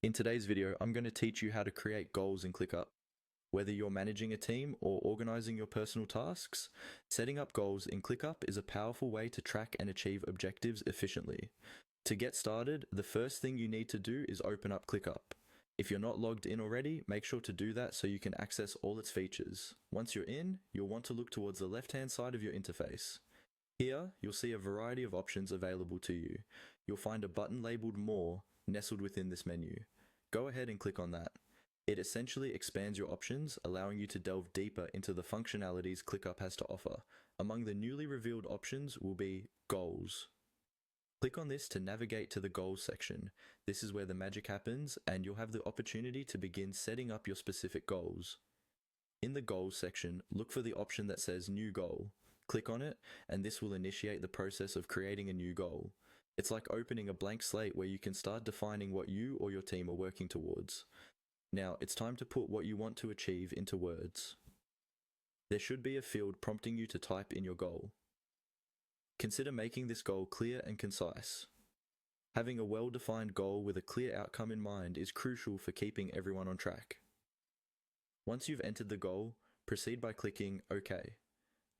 In today's video, I'm going to teach you how to create goals in ClickUp. Whether you're managing a team or organizing your personal tasks, setting up goals in ClickUp is a powerful way to track and achieve objectives efficiently. To get started, the first thing you need to do is open up ClickUp. If you're not logged in already, make sure to do that so you can access all its features. Once you're in, you'll want to look towards the left-hand side of your interface. Here, you'll see a variety of options available to you. You'll find a button labeled More nestled within this menu. Go ahead and click on that. It essentially expands your options, allowing you to delve deeper into the functionalities ClickUp has to offer. Among the newly revealed options will be Goals. Click on this to navigate to the Goals section. This is where the magic happens, and you'll have the opportunity to begin setting up your specific goals. In the Goals section, look for the option that says New Goal. Click on it, and this will initiate the process of creating a new goal. It's like opening a blank slate where you can start defining what you or your team are working towards. Now, it's time to put what you want to achieve into words. There should be a field prompting you to type in your goal. Consider making this goal clear and concise. Having a well-defined goal with a clear outcome in mind is crucial for keeping everyone on track. Once you've entered the goal, proceed by clicking OK.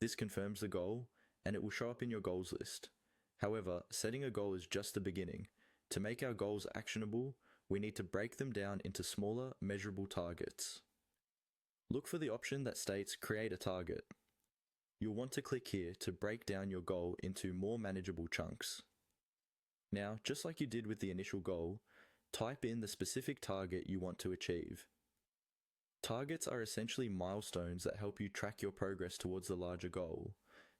This confirms the goal, and it will show up in your goals list. However, setting a goal is just the beginning. To make our goals actionable, we need to break them down into smaller, measurable targets. Look for the option that states Create a Target. You'll want to click here to break down your goal into more manageable chunks. Now, just like you did with the initial goal, type in the specific target you want to achieve. Targets are essentially milestones that help you track your progress towards the larger goal.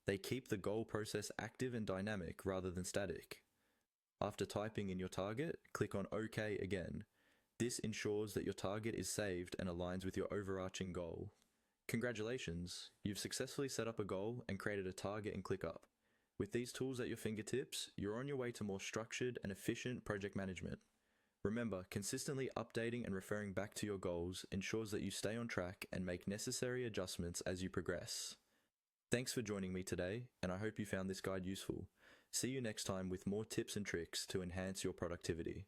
They keep the goal process active and dynamic rather than static. After typing in your target, click on OK again. This ensures that your target is saved and aligns with your overarching goal. Congratulations, you've successfully set up a goal and created a target in ClickUp. With these tools at your fingertips, you're on your way to more structured and efficient project management. Remember, consistently updating and referring back to your goals ensures that you stay on track and make necessary adjustments as you progress. Thanks for joining me today, and I hope you found this guide useful. See you next time with more tips and tricks to enhance your productivity.